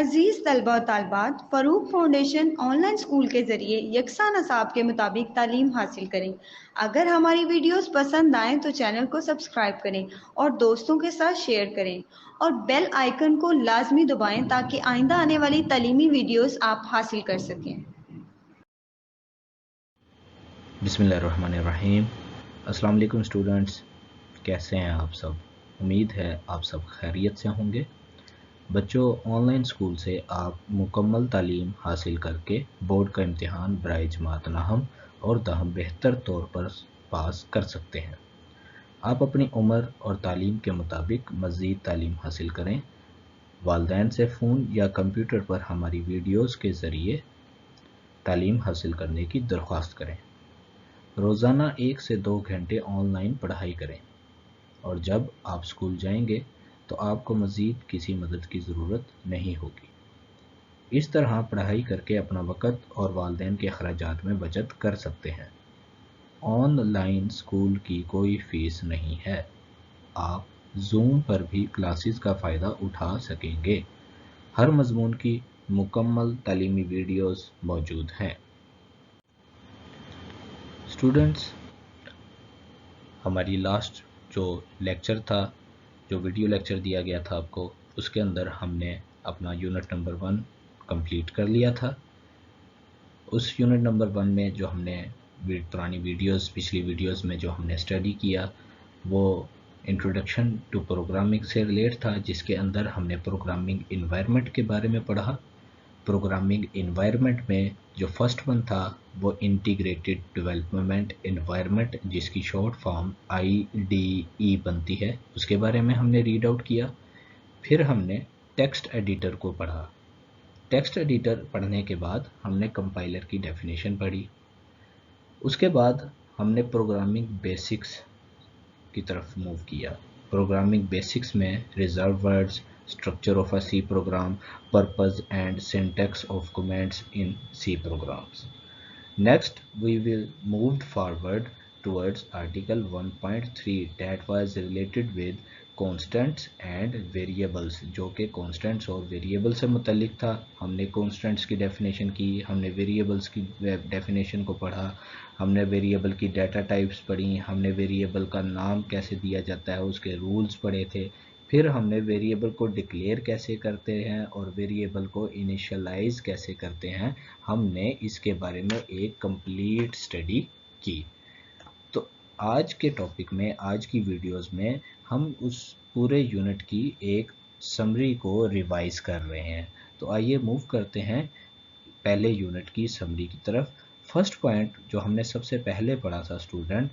अजीज़ तलबा और तालबात, Farooq foundation online school के ज़रिए यकसा नसाब के मुताबिक तालीम हासिल करें। अगर हमारी वीडियोस पसंद आएँ तो चैनल को सब्सक्राइब करें और दोस्तों के साथ शेयर करें और बेल आइकन को लाजमी दबाएं ताकि आइंदा आने वाली तालीमी वीडियोस आप हासिल कर सकें। बिस्मिल्लाहिर्रहमानिर्रहीम। अस्सलाम वालेकुम स्टूडेंट्स, कैसे हैं आप सब? उम्मीद है आप सब खैरियत से होंगे। बच्चों, ऑनलाइन स्कूल से आप मुकम्मल तालीम हासिल करके बोर्ड का इम्तिहान बराए जमात नाहम और दहम बेहतर तौर पर पास कर सकते हैं। आप अपनी उम्र और तालीम के मुताबिक मज़ीद तालीम हासिल करें। वालिदैन से फ़ोन या कंप्यूटर पर हमारी वीडियोज़ के ज़रिए तालीम हासिल करने की दरख्वास्त करें। रोज़ाना 1 से 2 घंटे ऑनलाइन पढ़ाई करें और जब आप स्कूल जाएंगे तो आपको मज़ीद किसी मदद की ज़रूरत नहीं होगी। इस तरह पढ़ाई करके अपना वक़्त और वालिदैन के अखराजात में बचत कर सकते हैं। ऑनलाइन स्कूल की कोई फ़ीस नहीं है। आप ज़ूम पर भी क्लासेस का फ़ायदा उठा सकेंगे। हर मज़मून की मुकम्मल तालीमी वीडियोज़ मौजूद हैं। स्टूडेंट्स, हमारी लास्ट जो लेक्चर था, जो वीडियो लेक्चर दिया गया था आपको, उसके अंदर हमने अपना यूनिट नंबर 1 कंप्लीट कर लिया था। उस यूनिट नंबर 1 में जो हमने पुरानी वीडियोस, पिछली वीडियोस में जो हमने स्टडी किया वो इंट्रोडक्शन टू प्रोग्रामिंग से रिलेट था, जिसके अंदर हमने प्रोग्रामिंग इन्वायरमेंट के बारे में पढ़ा। प्रोग्रामिंग इन्वायरमेंट में जो फर्स्ट वन था वो इंटीग्रेटेड डेवलपमेंट इन्वायरमेंट, जिसकी शॉर्ट फॉर्म IDE बनती है, उसके बारे में हमने रीड आउट किया। फिर हमने टेक्स्ट एडिटर को पढ़ा। टेक्स्ट एडिटर पढ़ने के बाद हमने कंपाइलर की डेफिनेशन पढ़ी। उसके बाद हमने प्रोग्रामिंग बेसिक्स की तरफ मूव किया। प्रोग्रामिंग बेसिक्स में reserve words, structure of a C program, purpose and syntax of commands in C programs. Next, we will move forward towards Article 1.3 that was related with constants and variables, जो कि constants और variables से मुतल्लिक था। हमने constants की definition की, हमने variables की definition को पढ़ा, हमने variable की data types पढ़ी, हमने variable का नाम कैसे दिया जाता है उसके rules पढ़े थे। फिर हमने वेरिएबल को डिक्लेयर कैसे करते हैं और वेरिएबल को इनिशियलाइज कैसे करते हैं, हमने इसके बारे में एक कंप्लीट स्टडी की। तो आज के टॉपिक में, आज की वीडियोस में हम उस पूरे यूनिट की एक समरी को रिवाइज कर रहे हैं। तो आइए मूव करते हैं पहले यूनिट की समरी की तरफ। फर्स्ट पॉइंट जो हमने सबसे पहले पढ़ा था स्टूडेंट,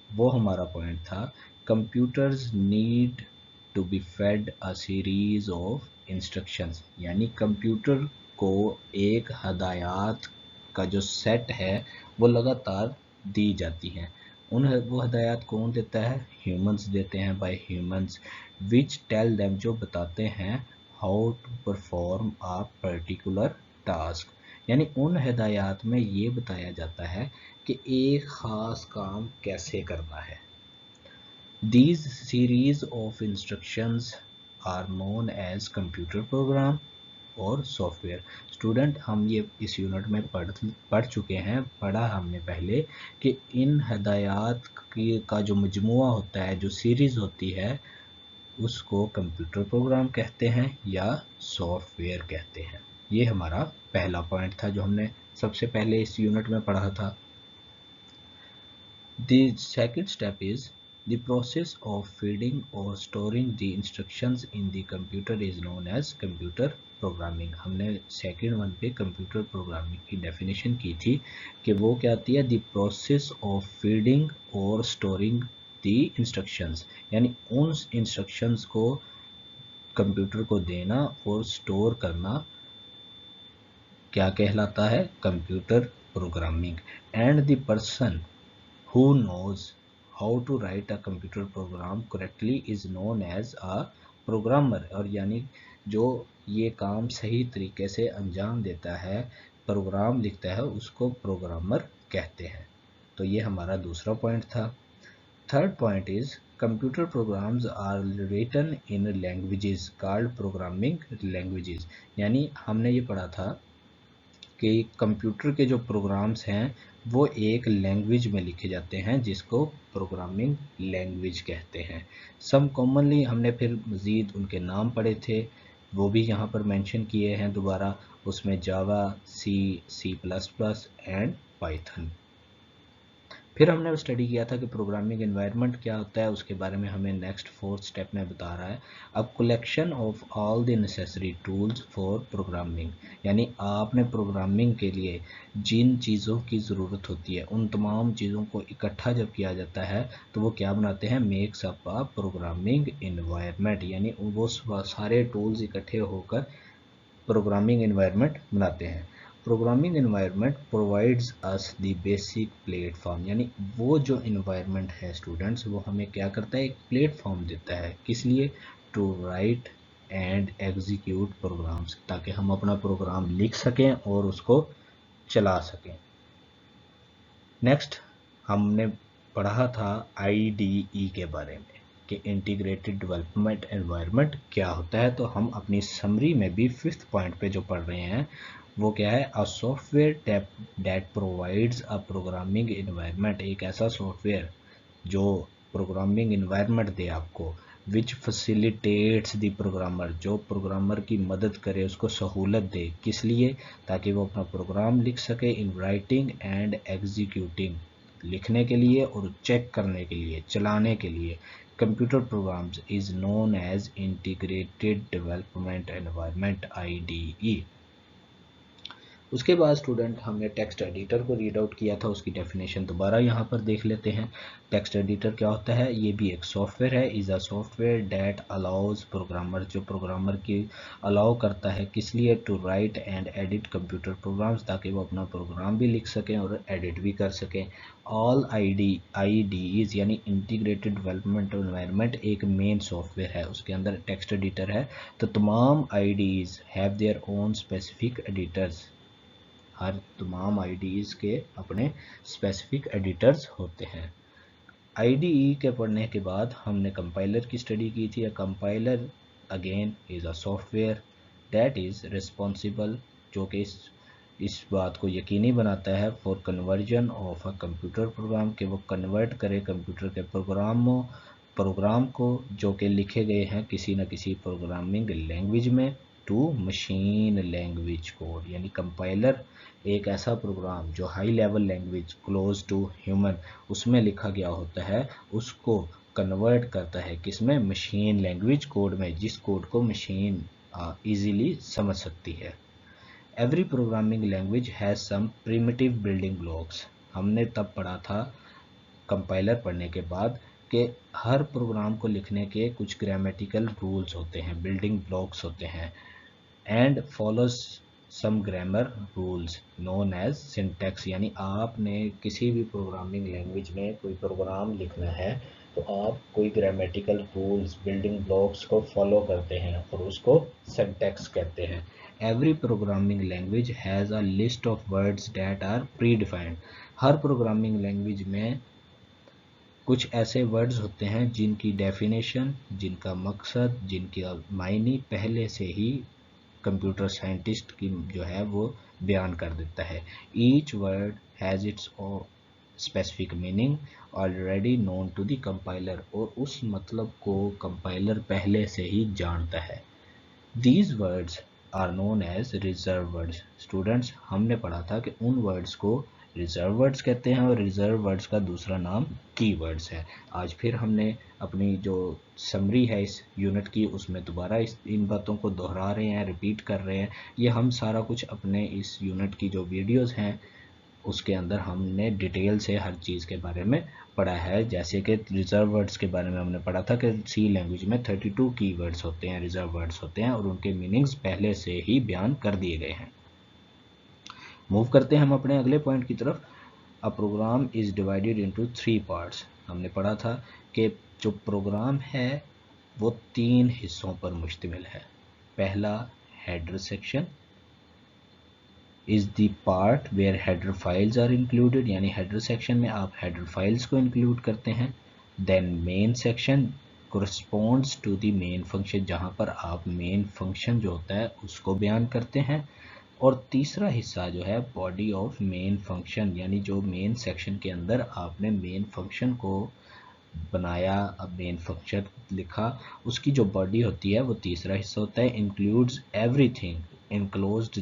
वो हमारा पॉइंट था computers need to be fed a series of instructions, यानी कंप्यूटर को एक हदायत का जो सेट है वो लगातार दी जाती हैं। वो हदायत कौन देता है? ह्यूमंस देते हैं, by humans, which tell them, जो बताते हैं how to perform a particular task, यानी उन हदायत में ये बताया जाता है कि एक ख़ास काम कैसे करना है। These series of instructions are known as computer program और सॉफ्टवेयर। स्टूडेंट, हम ये इस यूनिट में पढ़ चुके हैं, पढ़ा हमने पहले कि इन हदायत का जो मजमुआ होता है, जो सीरीज़ होती है, उसको कंप्यूटर प्रोग्राम कहते हैं या सॉफ्टवेयर कहते हैं। ये हमारा पहला पॉइंट था जो हमने सबसे पहले इस यूनिट में पढ़ा था। The second step is the process of feeding or storing the instructions in the computer is known as computer programming। हमने सेकेंड वन पे कंप्यूटर प्रोग्रामिंग की डेफिनेशन की थी कि वो क्या आती है, the process of feeding or storing the instructions, यानी उन इंस्ट्रक्शंस को कंप्यूटर को देना और स्टोर करना क्या कहलाता है? Computer programming. And the person who knows how to write a computer program correctly is known as a programmer, और यानी जो ये काम सही तरीके से अंजाम देता है, प्रोग्राम लिखता है, उसको प्रोग्रामर कहते हैं। तो ये हमारा दूसरा पॉइंट था। Third point is computer programs are written in languages called programming languages. यानी हमने ये पढ़ा था कि कंप्यूटर के जो प्रोग्राम्स हैं वो एक लैंग्वेज में लिखे जाते हैं जिसको प्रोग्रामिंग लैंग्वेज कहते हैं। सम कॉमनली हमने फिर मज़ीद उनके नाम पढ़े थे, वो भी यहाँ पर मेंशन किए हैं दोबारा, उसमें Java, C, C plus plus and Python. फिर हमने स्टडी किया था कि प्रोग्रामिंग एनवायरनमेंट क्या होता है, उसके बारे में हमें नेक्स्ट 4th स्टेप में बता रहा है। अब collection of all the necessary tools for programming, यानी आपने प्रोग्रामिंग के लिए जिन चीज़ों की ज़रूरत होती है उन तमाम चीज़ों को इकट्ठा जब किया जाता है तो वो क्या बनाते हैं, makes up a programming environment. यानी वो सारे टूल्स इकट्ठे होकर प्रोग्रामिंग एनवायरनमेंट बनाते हैं। Programming environment provides us the basic platform, यानी वो जो एनवायरनमेंट है स्टूडेंट्स वो हमें क्या करता है, एक प्लेटफॉर्म देता है। किस लिए, to write and execute programs, ताकि हम अपना प्रोग्राम लिख सकें और उसको चला सकें। नेक्स्ट हमने पढ़ा था IDE के बारे में कि इंटीग्रेटेड डेवलपमेंट एनवायरनमेंट क्या होता है। तो हम अपनी समरी में भी 5th पॉइंट पे जो पढ़ रहे हैं वो क्या है, अ software that provides a programming environment, एक ऐसा सॉफ्टवेयर जो प्रोग्रामिंग एनवायरनमेंट दे आपको, विच फैसिलिटेट्स द प्रोग्रामर, जो प्रोग्रामर की मदद करे, उसको सहूलत दे, किस लिए, ताकि वो अपना प्रोग्राम लिख सके, इन राइटिंग एंड एग्जीक्यूटिंग, लिखने के लिए और चेक करने के लिए, चलाने के लिए। Computer programs is known as integrated development environment IDE। उसके बाद स्टूडेंट हमने टेक्स्ट एडिटर को रीड आउट किया था, उसकी डेफिनेशन दोबारा यहाँ पर देख लेते हैं। टेक्स्ट एडिटर क्या होता है, ये भी एक सॉफ्टवेयर है, is a software that allows programmer, जो प्रोग्रामर की अलाउ करता है, किस लिए, to write and edit computer programs, ताकि वो अपना प्रोग्राम भी लिख सकें और एडिट भी कर सकें। ऑल IDEs यानी इंटीग्रेटेड डेवलपमेंट एनवायरनमेंट एक मेन सॉफ्टवेयर है, उसके अंदर टेक्स्ट एडिटर है। तो तमाम IDEs have their own specific editors, हर तमाम IDEs के अपने स्पेसिफिक एडिटर्स होते हैं। IDE के पढ़ने के बाद हमने कंपाइलर की स्टडी की थी। Compiler again is a software that is responsible, जो कि इस बात को यकीनी बनाता है for conversion of a computer programme, कि वो कन्वर्ट करे कंप्यूटर के प्रोग्राम को जो कि लिखे गए हैं किसी न किसी प्रोग्रामिंग लैंग्वेज में, टू मशीन लैंग्वेज कोड। यानी कंपाइलर एक ऐसा प्रोग्राम जो high level language close to human उसमें लिखा गया होता है, उसको कन्वर्ट करता है किसमें, मशीन लैंग्वेज कोड में, जिस कोड को मशीन इजीली समझ सकती है। Every programming language has some primitive building blocks. हमने तब पढ़ा था कंपाइलर पढ़ने के बाद कि हर प्रोग्राम को लिखने के कुछ ग्रामेटिकल रूल्स होते हैं, बिल्डिंग ब्लॉक्स होते हैं, and follows some grammar rules known as syntax. यानी आपने किसी भी प्रोग्रामिंग लैंग्वेज में कोई प्रोग्राम लिखना है तो आप कोई ग्रामेटिकल रूल्स, बिल्डिंग ब्लॉक्स को फॉलो करते हैं और उसको सिंटैक्स कहते हैं। Every programming language has a list of words that are predefined. हर प्रोग्रामिंग लैंग्वेज में कुछ ऐसे वर्ड्स होते हैं जिनकी डेफिनेशन, जिनका मकसद, जिनकी मायने पहले से ही कंप्यूटर साइंटिस्ट की जो है वो बयान कर देता है। Each word has its specific meaning already known to the compiler, और उस मतलब को कंपाइलर पहले से ही जानता है। These words are known as reserve words. Students हमने पढ़ा था कि उन वर्ड्स को रिजर्व वर्ड्स कहते हैं और रिजर्व वर्ड्स का दूसरा नाम की वर्ड्स है। आज फिर हमने अपनी जो समरी है इस यूनिट की उसमें दोबारा इन बातों को दोहरा रहे हैं, रिपीट कर रहे हैं। ये हम सारा कुछ अपने इस यूनिट की जो वीडियोस हैं उसके अंदर हमने डिटेल से हर चीज़ के बारे में पढ़ा है। जैसे कि रिजर्व वर्ड्स के बारे में हमने पढ़ा था कि सी लैंग्वेज में 32 की वर्ड्स होते हैं, रिजर्व वर्ड्स होते हैं, और उनके मीनिंग्स पहले से ही बयान कर दिए गए हैं। मूव करते हैं हम अपने अगले पॉइंट की तरफ। A program is divided into 3 parts. हमने पढ़ा था कि जो प्रोग्राम है वो 3 हिस्सों पर मुश्तमिल है। पहला header section is the part where header files are included, यानी हेडर सेक्शन में आप हेडर फाइल्स को इंक्लूड करते हैं। Then main section corresponds to the main function, जहाँ पर आप मेन फंक्शन जो होता है उसको बयान करते हैं। और तीसरा हिस्सा जो है बॉडी ऑफ मेन फंक्शन, यानी जो मेन सेक्शन के अंदर आपने मेन फंक्शन को बनाया, अब मेन फंक्शन लिखा, उसकी जो बॉडी होती है वो तीसरा हिस्सा होता है। इंक्लूड्स एवरीथिंग इनक्लोज्ड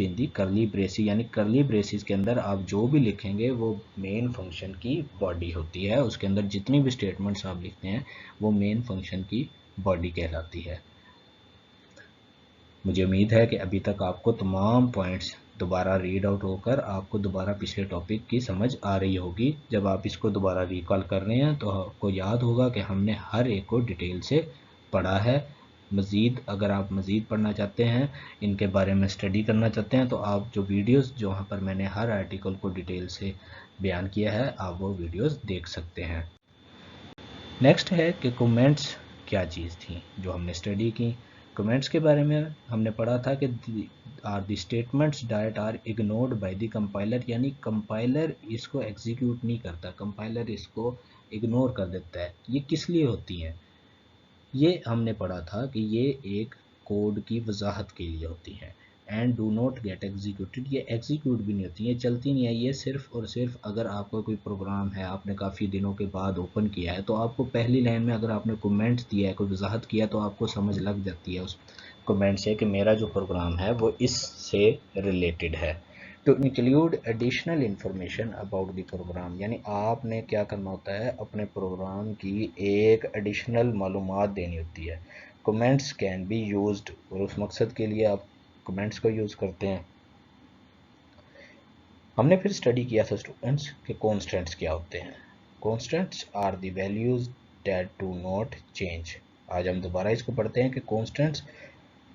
इन दी करली ब्रेसिस, यानी करली ब्रेसिस के अंदर आप जो भी लिखेंगे वो मेन फंक्शन की बॉडी होती है। उसके अंदर जितनी भी स्टेटमेंट्स आप लिखते हैं वो मेन फंक्शन की बॉडी कहलाती है। मुझे उम्मीद है कि अभी तक आपको तमाम पॉइंट्स दोबारा रीड आउट होकर आपको दोबारा पिछले टॉपिक की समझ आ रही होगी। जब आप इसको दोबारा रिकॉल कर रहे हैं तो आपको याद होगा कि हमने हर एक को डिटेल से पढ़ा है। मज़ीद अगर आप मज़ीद पढ़ना चाहते हैं, इनके बारे में स्टडी करना चाहते हैं, तो आप जो वीडियोस जहाँ पर मैंने हर आर्टिकल को डिटेल से बयान किया है आप वो वीडियोस देख सकते हैं। नेक्स्ट है कि कमेंट्स क्या चीज़ थी जो हमने स्टडी की। कमेंट्स के बारे में हमने पढ़ा था कि are the statements that are ignored by the compiler, यानी कंपाइलर इसको एग्जीक्यूट नहीं करता, कंपाइलर इसको इग्नोर कर देता है। ये किस लिए होती हैं? ये हमने पढ़ा था कि ये एक कोड की वजाहत के लिए होती हैं। And do not gate executed, ये एग्जीक्यूट भी नहीं होती, ये चलती नहीं है। ये सिर्फ और सिर्फ अगर आपका कोई प्रोग्राम है, आपने काफ़ी दिनों के बाद ओपन किया है, तो आपको पहली लाइन में अगर आपने कमेंट दिया है, कोई वजाहत किया, तो आपको समझ लग जाती है उस कमेंट से कि मेरा जो प्रोग्राम है वो इससे रिलेटेड है। To include additional information about the program, यानी आपने क्या करना होता है, अपने प्रोग्राम की एक एडिशनल मालूमात देनी होती है। कमेंट्स कैन बी यूज्ड, और उस मकसद के लिए आप कमेंट्स को यूज़ करते हैं। हमने फिर स्टडी किया था स्टूडेंट्स कि कॉन्स्टेंट्स क्या होते हैं। Constants are the values that do not change. आज हम दोबारा इसको पढ़ते हैं कि कॉन्स्टेंट्स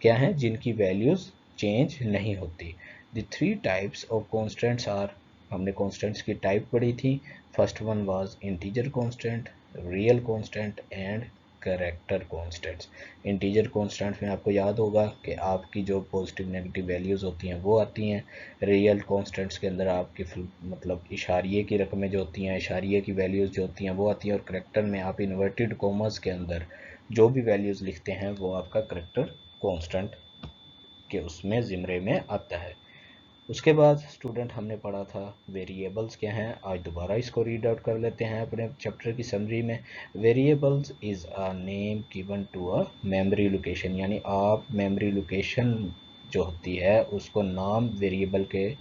क्या हैं जिनकी वैल्यूज चेंज नहीं होती। The three types of constants are, हमने कॉन्स्टेंट्स की टाइप पढ़ी थी। First one was integer constant, real constant and character constants. Integer constants में आपको याद होगा कि आपकी जो पॉजिटिव नेगेटिव वैल्यूज़ होती हैं वो आती हैं। रियल कॉन्स्टेंट्स के अंदर आपकी मतलब इशारिये की रकमें जो होती हैं, इशारिये की वैल्यूज़ जो होती हैं वो आती हैं। और करेक्टर में आप इन्वर्टेड कॉमर्स के अंदर जो भी वैल्यूज़ लिखते हैं वो आपका करेक्टर कॉन्स्टेंट के उसमें ज़िमरे में आता है। उसके बाद स्टूडेंट हमने पढ़ा था वेरिएबल्स क्या हैं। आज दोबारा इसको रीड आउट कर लेते हैं अपने चैप्टर की समरी में। Variables is a name given to a memory location, यानी आप मेमोरी लोकेशन जो होती है उसको नाम वेरिएबल के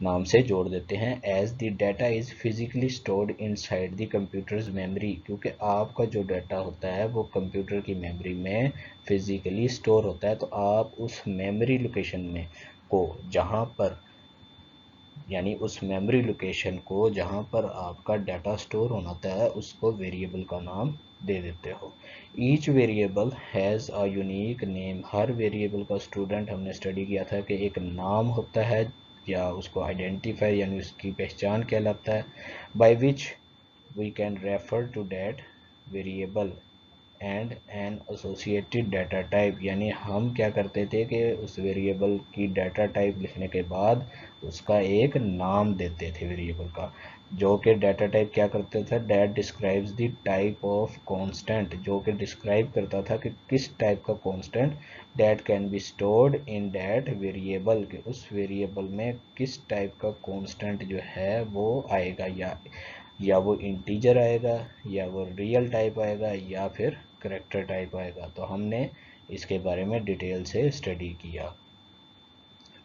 नाम से जोड़ देते हैं। As the data is physically stored inside the computer's memory, क्योंकि आपका जो डाटा होता है वो कंप्यूटर की मेमोरी में फिजिकली स्टोर होता है। तो आप उस मेमोरी लोकेशन में को जहाँ पर, यानी उस मेमोरी लोकेशन को जहाँ पर आपका डाटा स्टोर होना होता है उसको वेरिएबल का नाम दे देते हो। Each variable has a unique name, her variable का स्टूडेंट हमने स्टडी किया था कि एक नाम होता है या उसको आइडेंटिफाई यानी उसकी पहचान कहलाता है। By which we can refer to that variable and an associated data type, यानी हम क्या करते थे कि उस वेरिएबल की डाटा टाइप लिखने के बाद उसका एक नाम देते थे वेरिएबल का, जो कि डाटा टाइप क्या करते थे, that describes the type of constant, जो कि डिस्क्राइब करता था कि किस टाइप का constant that can be stored in that variable, के उस वेरिएबल में किस टाइप का कांस्टेंट जो है वो आएगा, या वो इंटीजर आएगा, या वो रियल टाइप आएगा, या फिर करेक्टर टाइप आएगा। तो हमने इसके बारे में डिटेल से स्टडी किया।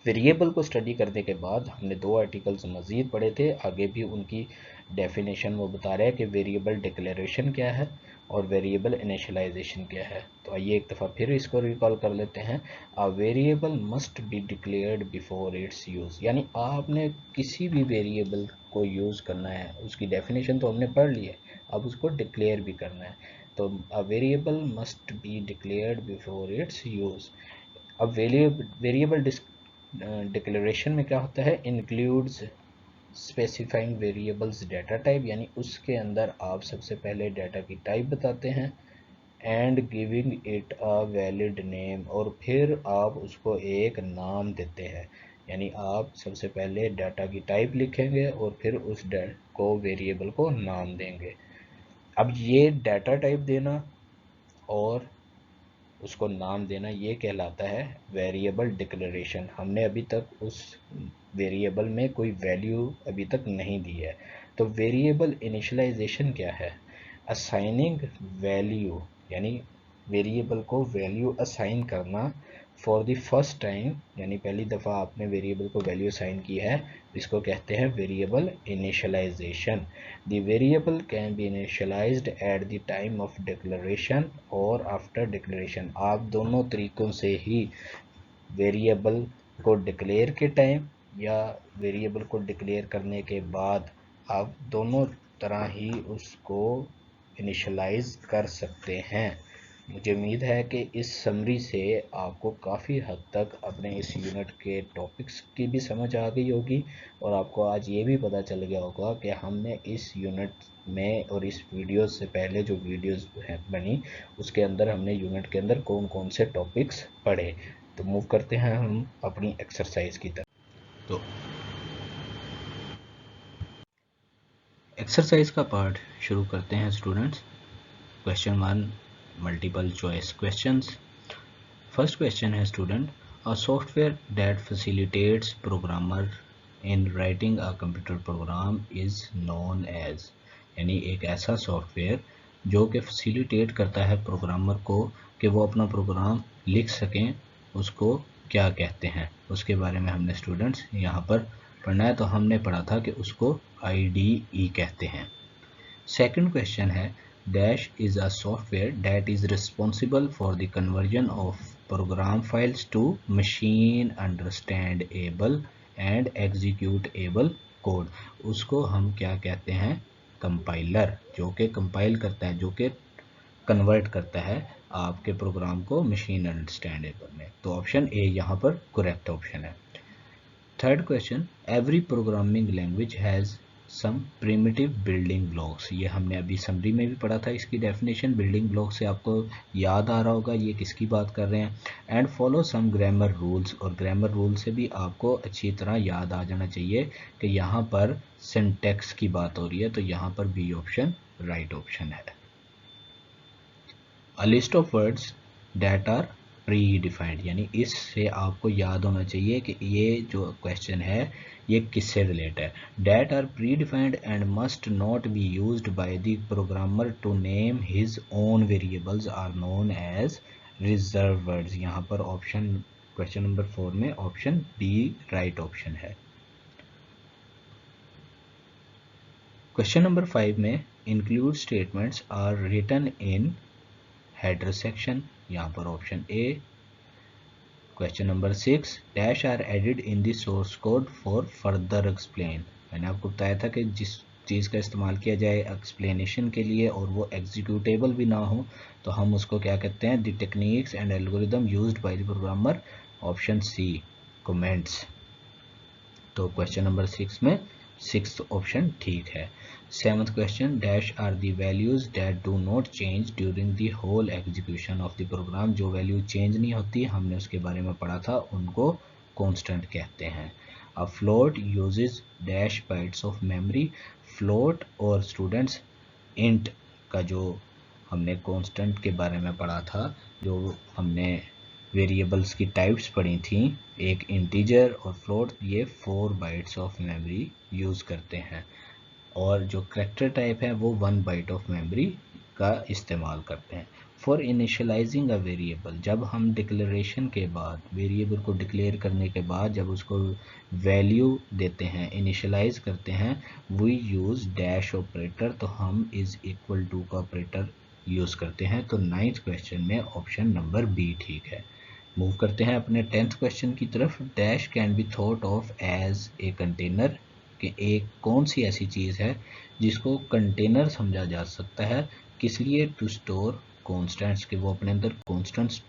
वेरिएबल को स्टडी करने के बाद हमने दो आर्टिकल्स मज़ीद पढ़े थे, आगे भी उनकी डेफिनेशन वो बता रहे हैं कि वेरिएबल डिक्लेरेशन क्या है और वेरिएबल इनिशियलाइजेशन क्या है। तो आइए एक दफ़ा फिर इसको रिकॉल कर लेते हैं। A variable must be declared before it's use, यानी आपने किसी भी वेरिएबल को यूज़ करना है, उसकी डेफिनेशन तो हमने पढ़ ली है, अब उसको डिक्लेयर भी करना है। तो a variable must be declared before it's use. अब वेरिएबल डिक्लेरेशन में क्या होता है, includes specifying variables data type, यानी उसके अंदर आप सबसे पहले डाटा की टाइप बताते हैं, and giving it a valid name, और फिर आप उसको एक नाम देते हैं। यानी आप सबसे पहले डाटा की टाइप लिखेंगे और फिर उस को वेरिएबल को नाम देंगे। अब ये डाटा टाइप देना और उसको नाम देना ये कहलाता है वेरिएबल डिक्लेरेशन। हमने अभी तक उस वेरिएबल में कोई वैल्यू अभी तक नहीं दी है। तो वेरिएबल इनिशियलाइजेशन क्या है? असाइनिंग वैल्यू, यानी वेरिएबल को वैल्यू असाइन करना फॉर द फर्स्ट टाइम, यानी पहली दफ़ा आपने वेरिएबल को वैल्यू असाइन की है, इसको कहते हैं variable initialization. The variable can be initialized at the time of declaration और आफ्टर डिक्लेरेशन। आप दोनों तरीक़ों से ही वेरिएबल को डिक्लेयर के टाइम या वेरिएबल को डिक्लेयर करने के बाद आप दोनों तरह ही उसको इनिशियलाइज कर सकते हैं। मुझे उम्मीद है कि इस समरी से आपको काफ़ी हद तक अपने इस यूनिट के टॉपिक्स की भी समझ आ गई होगी और आपको आज ये भी पता चल गया होगा कि हमने इस यूनिट में और इस वीडियो से पहले जो वीडियोस बनी उसके अंदर हमने यूनिट के अंदर कौन कौन से टॉपिक्स पढ़े। तो मूव करते हैं हम अपनी एक्सरसाइज की तरफ। तो एक्सरसाइज का पार्ट शुरू करते हैं students. Question 1 multiple choice questions. First question है student, a software that facilitates programmer in writing a computer program is known as, यानी एक ऐसा सॉफ्टवेयर जो कि फैसिलिटेट करता है प्रोग्रामर को कि वो अपना प्रोग्राम लिख सकें, उसको क्या कहते हैं, उसके बारे में हमने स्टूडेंट्स यहाँ पर पढ़ना है। तो हमने पढ़ा था कि उसको IDE कहते हैं। सेकंड क्वेश्चन है, dash is a software that is responsible for the conversion of program files to machine understandable and executable code. उसको हम क्या कहते हैं? कंपाइलर, जो कि कंपाइल करता है, जो कि कन्वर्ट करता है आपके प्रोग्राम को मशीन अंडरस्टैंडेबल में। तो ऑप्शन ए यहाँ पर करेक्ट ऑप्शन है। Third question, every programming language has some primitive building blocks. ये हमने अभी समरी में भी पढ़ा था इसकी डेफिनेशन। बिल्डिंग ब्लॉक से आपको याद आ रहा होगा ये किसकी बात कर रहे हैं। And follow some grammar rules, और ग्रामर रूल से भी आपको अच्छी तरह याद आ जाना चाहिए कि यहाँ पर सिंटैक्स की बात हो रही है। तो यहाँ पर बी ऑप्शन राइट ऑप्शन है। A list of words that are predefined, यानी इससे आपको याद होना चाहिए कि ये जो क्वेश्चन है ये किससे रिलेट है। That are predefined and must not be used by the programmer to name his own variables are known as reserve words. यहाँ पर ऑप्शन क्वेश्चन नंबर 4 में ऑप्शन डी राइट ऑप्शन है। Question number 5 में include statements are written in header section, यहाँ पर option A. Question number 6, dash are added in the source code for further explain. मैंने आपको बताया था कि जिस चीज़ का इस्तेमाल किया जाए एक्सप्लेनेशन के लिए और वो एग्जीक्यूटेबल भी ना हो तो हम उसको क्या कहते हैं? The techniques and algorithm used by the programmer, option C comments. तो क्वेश्चन नंबर 6 में 6th ऑप्शन ठीक है। 7th question, dash are the values that do not change during the whole execution of the program. जो value change नहीं होती, हमने उसके बारे में पढ़ा था, उनको कांस्टेंट कहते हैं। अ float uses dash bytes of memory. Float और स्टूडेंट्स इंट का जो हमने कांस्टेंट के बारे में पढ़ा था, जो हमने वेरिएबल्स की टाइप्स पढ़ी थी, एक इंटीजर और फ्लोट, ये 4 बाइट्स ऑफ मेमोरी यूज़ करते हैं। और जो करैक्टर टाइप है वो 1 बाइट ऑफ मेमोरी का इस्तेमाल करते हैं। फॉर इनिशियलाइजिंग अ वेरिएबल, जब हम डिक्लेरेशन के बाद वेरिएबल को डिक्लेयर करने के बाद जब उसको वैल्यू देते हैं, इनिशियलाइज करते हैं, वी यूज़ डैश ऑपरेटर। तो हम इज़ इक्वल टू का ऑपरेटर यूज़ करते हैं। तो 9th क्वेश्चन में ऑप्शन नंबर बी ठीक है। मूव करते हैं अपने 10th क्वेश्चन की तरफ। Dash can be thought of as a container, कि एक कौन सी ऐसी चीज़ है जिसको कंटेनर समझा जा सकता है, किस लिए? टू स्टोर कॉन्स्टेंट्स, कि वो अपने अंदर कॉन्स्टेंट्स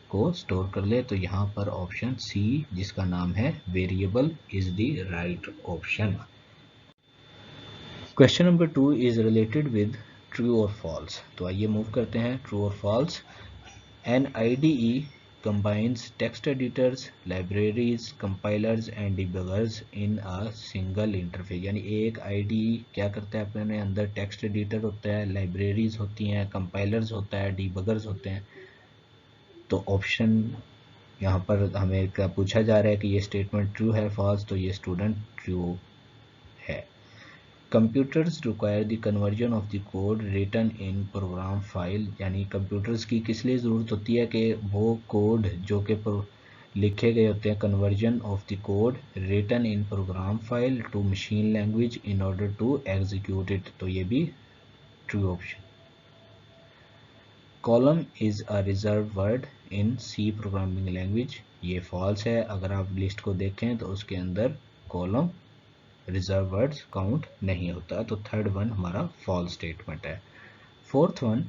को स्टोर कर ले। तो यहाँ पर ऑप्शन सी जिसका नाम है variable is the right option. Question number 2 is related with true और फॉल्स। तो आइए मूव करते हैं ट्रू और false. An IDE combines text editors, libraries, compilers and debuggers in a single interface। यानी एक IDE क्या करता है अपने अंदर, टेक्स्ट एडिटर होता है, लाइब्रेरीज होती हैं, कंपाइलर्स होता है, डिबगर्स होते हैं। तो ऑप्शन यहाँ पर हमें क्या पूछा जा रहा है कि ये स्टेटमेंट ट्रू है फॉल्स, तो ये स्टूडेंट ट्रू है। Computers require the conversion of the code written in program file. यानी कंप्यूटर्स की किस लिए ज़रूरत होती है कि वो कोड जो कि लिखे गए होते हैं, conversion of the code written in program file to machine language in order to execute it. तो ये भी true option. Column is a reserve word in C programming language, ये फॉल्स है। अगर आप लिस्ट को देखें तो उसके अंदर कॉलम रिजर्व वर्ड्स काउंट नहीं होता, तो थर्ड वन हमारा फॉल्स स्टेटमेंट है। Fourth one,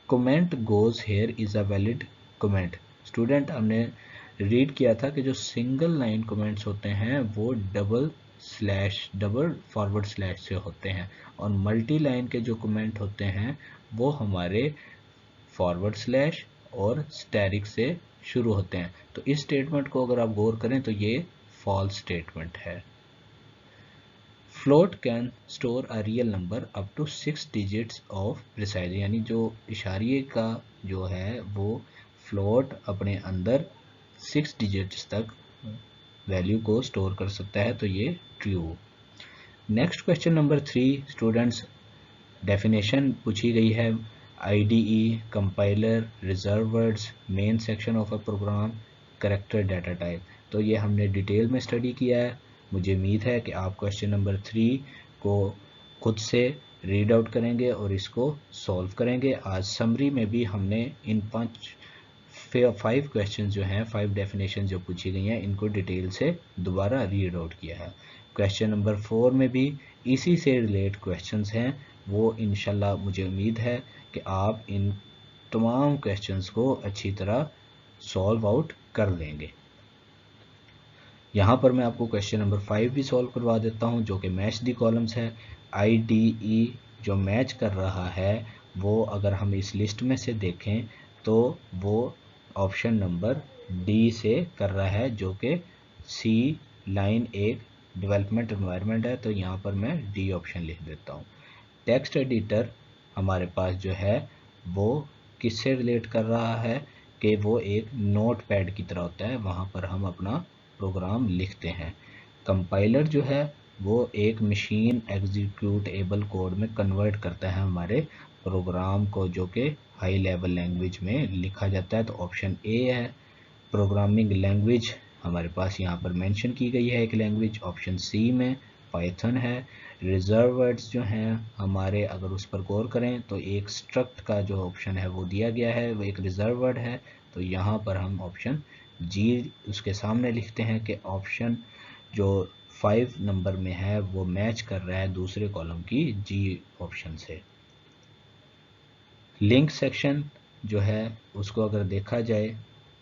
comment goes here is a valid comment. Student हमने रीड किया था कि जो सिंगल लाइन कमेंट्स होते हैं वो डबल फॉरवर्ड स्लैश से होते हैं, और मल्टी लाइन के जो कमेंट होते हैं वो हमारे फॉरवर्ड स्लैश और स्टैरिक से शुरू होते हैं। तो इस स्टेटमेंट को अगर आप गौर करें तो ये फॉल्स स्टेटमेंट है। Float can store a real number up to 6 digits of precise. यानी जो इशारिये का जो है वो फ्लोट अपने अंदर 6 डिजिट्स तक वैल्यू को स्टोर कर सकता है, तो ये true. Next question number 3 students, definition पूछी गई है। IDE, compiler, reserve words, main section of a program, character data type. तो ये हमने डिटेल में स्टडी किया है। मुझे उम्मीद है कि आप क्वेश्चन नंबर 3 को खुद से रीड आउट करेंगे और इसको सॉल्व करेंगे। आज समरी में भी हमने इन 5 क्वेश्चन जो हैं, 5 डेफिनेशन जो पूछी गई हैं, इनको डिटेल से दोबारा रीड आउट किया है। क्वेश्चन नंबर 4 में भी इसी से रिलेट क्वेश्चंस हैं, वो इंशाल्लाह मुझे उम्मीद है कि आप इन तमाम क्वेश्चंस को अच्छी तरह सॉल्व आउट कर लेंगे। यहाँ पर मैं आपको क्वेश्चन नंबर 5 भी सॉल्व करवा देता हूँ, जो कि मैच दी कॉलम्स है। IDE जो मैच कर रहा है वो अगर हम इस लिस्ट में से देखें तो वो ऑप्शन नंबर D से कर रहा है, जो कि C लाइन 1 डेवलपमेंट एनवायरनमेंट है। तो यहाँ पर मैं D ऑप्शन लिख देता हूँ। टेक्स्ट एडिटर हमारे पास जो है वो किससे रिलेट कर रहा है कि वो एक नोट पैड की तरह होता है, वहाँ पर हम अपना प्रोग्राम लिखते हैं। कंपाइलर जो है वो एक मशीन एग्जीक्यूटेबल कोड में कन्वर्ट करता है हमारे प्रोग्राम को, जो कि हाई लेवल लैंग्वेज में लिखा जाता है, तो ऑप्शन A है। प्रोग्रामिंग लैंग्वेज हमारे पास यहाँ पर मेंशन की गई है एक लैंग्वेज, ऑप्शन C में पाइथन है। रिजर्व वर्ड्स जो हैं हमारे, अगर उस पर गौर करें तो एक स्ट्रक्ट का जो ऑप्शन है वो दिया गया है, वो एक रिजर्व वर्ड है, तो यहाँ पर हम ऑप्शन G उसके सामने लिखते हैं कि ऑप्शन जो 5 नंबर में है वो मैच कर रहा है दूसरे कॉलम की G ऑप्शन से। लिंक सेक्शन जो है उसको अगर देखा जाए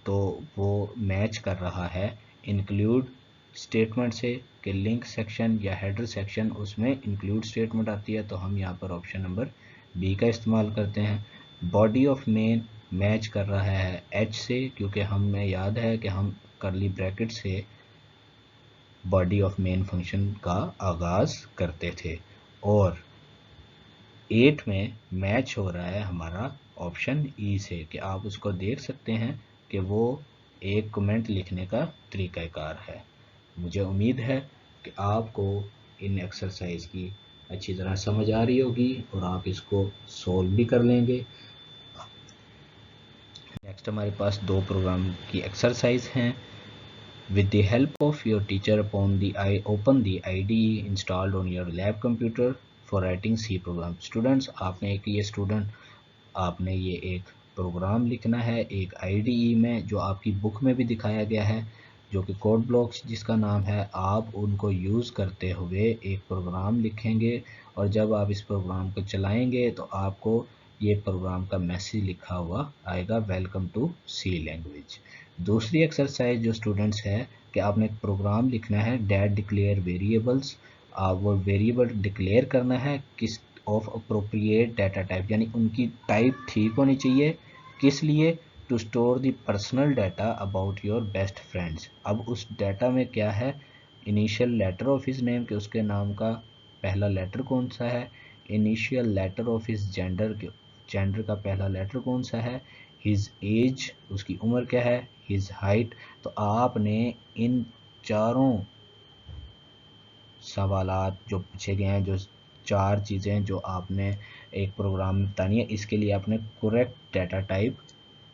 तो वो मैच कर रहा है इंक्लूड स्टेटमेंट से, कि लिंक सेक्शन या हेडर सेक्शन उसमें इंक्लूड स्टेटमेंट आती है, तो हम यहाँ पर ऑप्शन नंबर B का इस्तेमाल करते हैं। बॉडी ऑफ मेन मैच कर रहा है H से, क्योंकि हमें याद है कि हम कर्ली ब्रैकेट से बॉडी ऑफ मेन फंक्शन का आगाज करते थे। और 8 में मैच हो रहा है हमारा ऑप्शन E से, कि आप उसको देख सकते हैं कि वो एक कमेंट लिखने का तरीक़ाकार है। मुझे उम्मीद है कि आपको इन एक्सरसाइज की अच्छी तरह समझ आ रही होगी और आप इसको सॉल्व भी कर लेंगे। नेक्स्ट हमारे पास 2 प्रोग्राम की एक्सरसाइज हैं। With the help of your teacher open the IDE installed on your lab computer for writing C program। Students आपने ये एक प्रोग्राम लिखना है एक IDE में, जो आपकी बुक में भी दिखाया गया है, जो कि कोड ब्लॉक्स जिसका नाम है। आप उनको यूज़ करते हुए एक प्रोग्राम लिखेंगे, और जब आप इस प्रोग्राम को चलाएंगे तो आपको ये प्रोग्राम का मैसेज लिखा हुआ आएगा, वेलकम टू C लैंग्वेज। दूसरी एक्सरसाइज जो स्टूडेंट्स है कि आपने एक प्रोग्राम लिखना है डैट डिक्लेयर वेरिएबल्स। आप वो वेरिएबल डिक्लेयर करना है किस ऑफ अप्रोप्रिएट डाटा टाइप, यानी उनकी टाइप ठीक होनी चाहिए। किस लिए? To store the personal data about your best friends. अब उस डाटा में क्या है, initial letter of his name के उसके नाम का पहला लेटर कौन सा है, initial letter of his gender का पहला लेटर कौन सा है, हिज एज उसकी उम्र क्या है, हिज हाइट। तो आपने इन चारों सवालात जो पूछे गए हैं, जो 4 चीज़ें जो आपने एक प्रोग्राम में बतानी है, इसके लिए आपने करेक्ट डाटा टाइप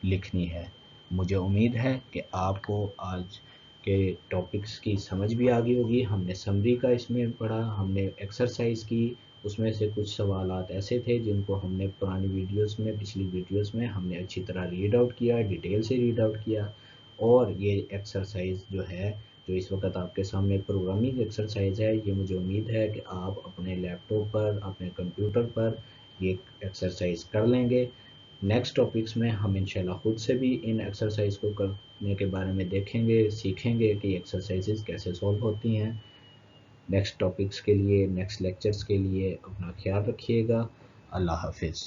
लिखनी है। मुझे उम्मीद है कि आपको आज के टॉपिक्स की समझ भी आ गई होगी। हमने समरी का इसमें पढ़ा, हमने एक्सरसाइज की, उसमें से कुछ सवालात ऐसे थे जिनको हमने पुरानी वीडियोस में, पिछली वीडियोस में हमने अच्छी तरह रीड आउट किया, डिटेल से रीड आउट किया। और ये एक्सरसाइज जो है, जो इस वक्त आपके सामने प्रोग्रामिंग एक्सरसाइज है, ये मुझे उम्मीद है कि आप अपने लैपटॉप पर, अपने कंप्यूटर पर ये एक्सरसाइज कर लेंगे। नेक्स्ट टॉपिक्स में हम इंशाल्लाह खुद से भी इन एक्सरसाइज को करने के बारे में देखेंगे, सीखेंगे कि एक्सरसाइजेज कैसे सॉल्व होती हैं। नेक्स्ट टॉपिक्स के लिए, नेक्स्ट लेक्चर्स के लिए अपना ख्याल रखिएगा। अल्लाह हाफिज़।